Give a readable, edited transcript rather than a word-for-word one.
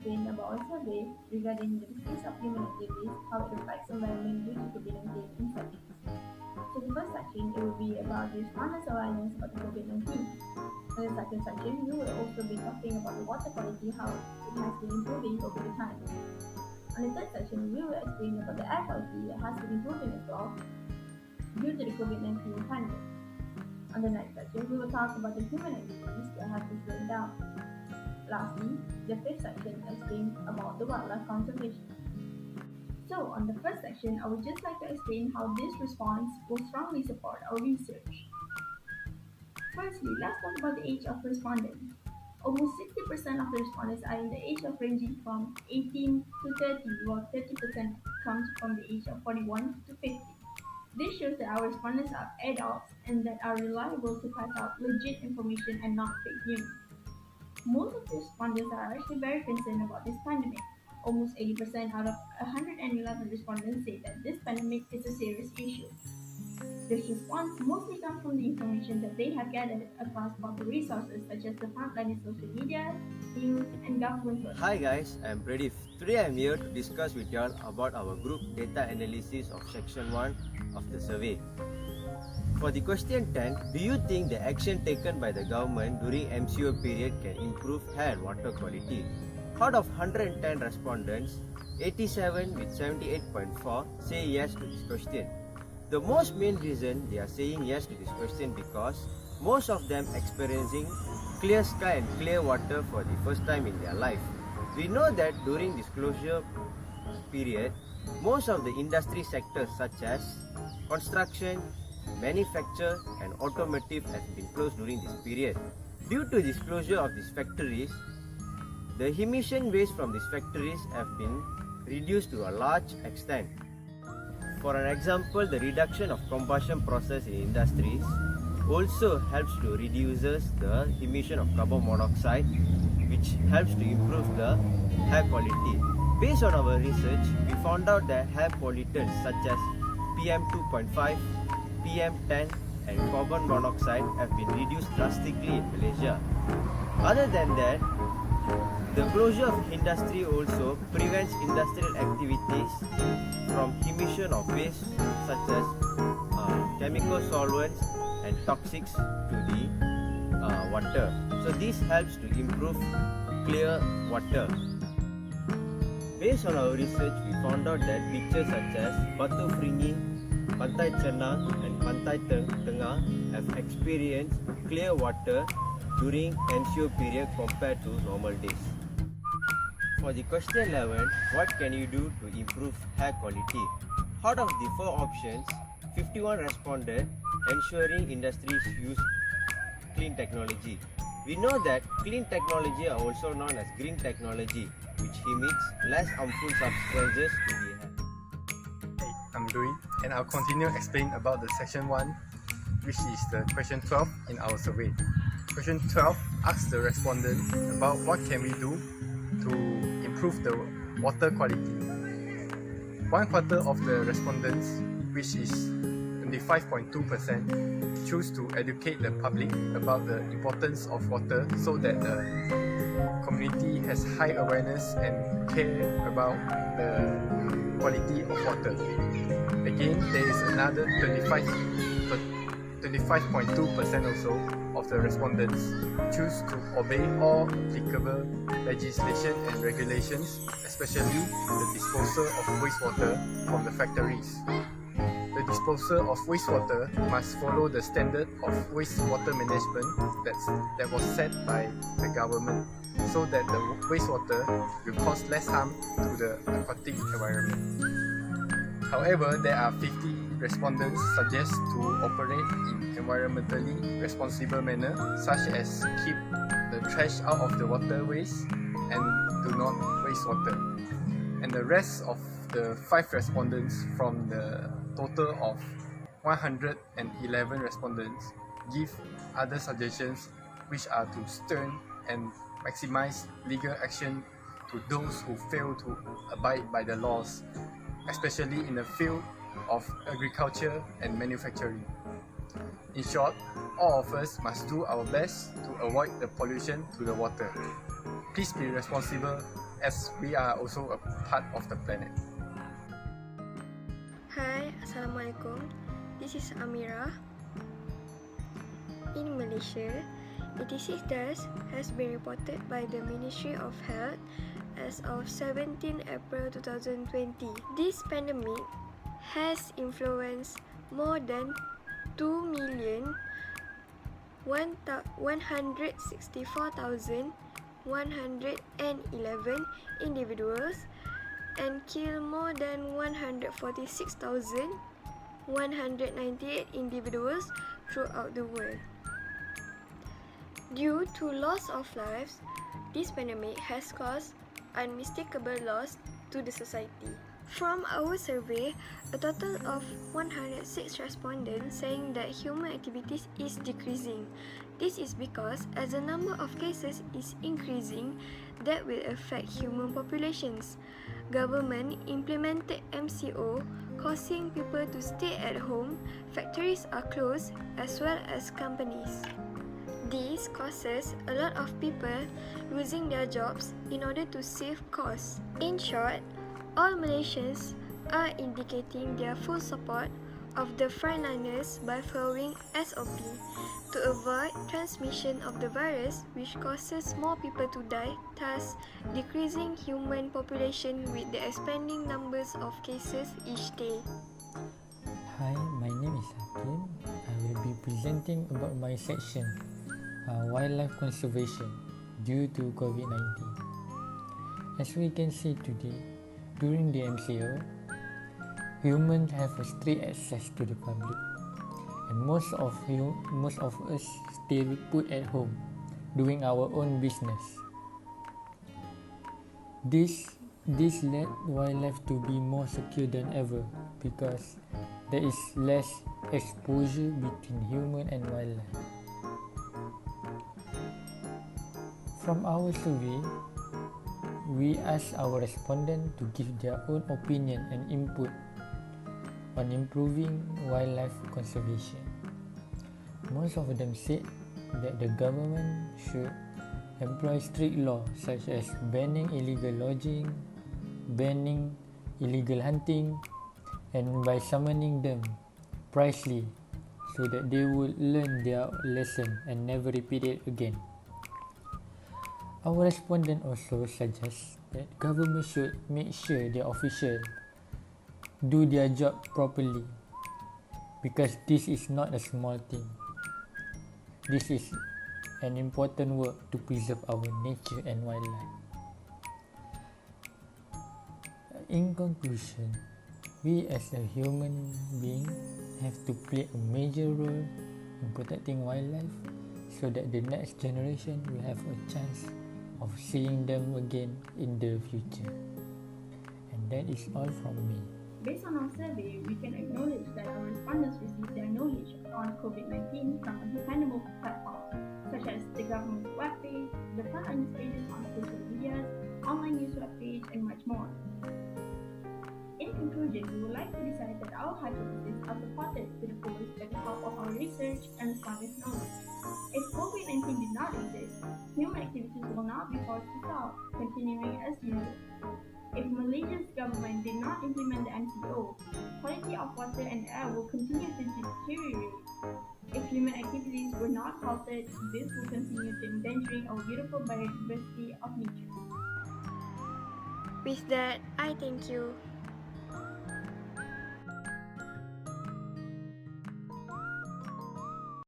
explain about a survey regarding the decrease of human activities, how it affects environment due to COVID-19 in settings. So the first section it will be about the respondents' awareness about the COVID-19. In the second section, we will also be talking about the water quality, how it has been improving over the time. On the third section, we will explain about the air quality that has been improving as well due to the COVID-19 pandemic. On the next section, we will talk about the human activities that have been slowing down. Lastly, the fifth section explains about the wildlife conservation. So, on the first section, I would just like to explain how this response will strongly support our research. Firstly, let's talk about the age of respondents. Almost 60% of the respondents are in the age of ranging from 18 to 30, while 30% comes from the age of 41 to 50. This shows that our respondents are adults and that are reliable to pass out legit information and not fake news. Most of the respondents are actually very concerned about this pandemic. Almost 80% out of 111 respondents say that this pandemic is a serious issue. This response mostly comes from the information that they have gathered across multiple resources such as the frontline in social media, news, and government sources. Hi guys, I'm Pradeep. Today I'm here to discuss with y'all about our group data analysis of section 1 of the survey. For the question 10, do you think the action taken by the government during MCO period can improve air and water quality? Out of 110 respondents, 87 with 78.4 say yes to this question. The most main reason they are saying yes to this question because most of them experiencing clear sky and clear water for the first time in their life. We know that during this closure period, most of the industry sectors such as construction, manufacture and automotive has been closed during this period. Due to this closure of these factories, the emission waste from these factories have been reduced to a large extent. For an example, the reduction of combustion process in industries also helps to reduce the emission of carbon monoxide, which helps to improve the air quality. Based on our research, we found out that air pollutants such as PM2.5, PM10 and carbon monoxide have been reduced drastically in Malaysia. Other than that, the closure of industry also prevents industrial activities from emission of waste such as chemical solvents and toxics to the water. So this helps to improve clear water. Based on our research, we found out that beaches such as Batu Fringi, Pantai Cernang and Pantai Tengah have experienced clear water during MCO period compared to normal days. For the question 11, what can you do to improve air quality? Out of the 4 options, 51 responded ensuring industries use clean technology. We know that clean technology are also known as green technology, which emits less harmful substances to the air. Hey, I'm Louis and I'll continue explain about the section 1, which is the question 12 in our survey. Question 12 asks the respondent about what can we do to improve the water quality. 1/4 of the respondents, which is 25.2%, choose to educate the public about the importance of water so that the community has high awareness and care about the quality of water. Again, there is another 25.2% also of the respondents choose to obey all applicable legislation and regulations, especially the disposal of wastewater from the factories. The disposal of wastewater must follow the standard of wastewater management that was set by the government so that the wastewater will cause less harm to the aquatic environment. However, there are 50 respondents suggest to operate in environmentally responsible manner, such as keep the trash out of the waterways and do not waste water. And the rest of the 5 respondents from the total of 111 respondents give other suggestions, which are to stern and maximize legal action to those who fail to abide by the laws, especially in the field of agriculture and manufacturing. In short, all of us must do our best to avoid the pollution to the water. Please be responsible as we are also a part of the planet. Hi, Assalamualaikum. This is Amira. In Malaysia, 86 deaths has been reported by the Ministry of Health as of 17 April 2020. This pandemic has influenced more than 2,164,111 individuals and killed more than 146,198 individuals throughout the world. Due to loss of lives, this pandemic has caused unmistakable loss to the society. From our survey, a total of 106 respondents saying that human activities is decreasing. This is because as the number of cases is increasing, that will affect human populations. Government implemented MCO, causing people to stay at home, factories are closed, as well as companies. This causes a lot of people losing their jobs in order to save costs. In short, all Malaysians are indicating their full support of the frontliners by following SOP to avoid transmission of the virus, which causes more people to die, thus decreasing human population with the expanding numbers of cases each day. Hi, my name is Hakim. I will be presenting about my section, Wildlife Conservation due to COVID-19. As we can see today, during the MCO, humans have a strict access to the public, and most of us stay put at home, doing our own business. This led wildlife to be more secure than ever because there is less exposure between human and wildlife. From our survey, we asked our respondents to give their own opinion and input on improving wildlife conservation. Most of them said that the government should employ strict laws such as banning illegal lodging, banning illegal hunting, and by summoning them precisely so that they would learn their lesson and never repeat it again. Our respondent also suggests that government should make sure their officials do their job properly because this is not a small thing. This is an important work to preserve our nature and wildlife. In conclusion, we as a human being have to play a major role in protecting wildlife so that the next generation will have a chance of seeing them again in the future. And that is all from me. Based on our survey, we can acknowledge that our respondents received their knowledge on COVID-19 from a dependable platform, such as the government's webpage, the frontliners pages on social media, online news webpage, and much more. In conclusion, we would like to decide that our hypotheses are supported to the fullest by the help of our research and respondents' knowledge. If COVID-19 did not exist, human activities will not be forced to stop, continuing as usual. If Malaysia's government did not implement the MCO, quality of water and air will continue to deteriorate. If human activities were not halted, this will continue to endangering our beautiful biodiversity of nature. With that, I thank you.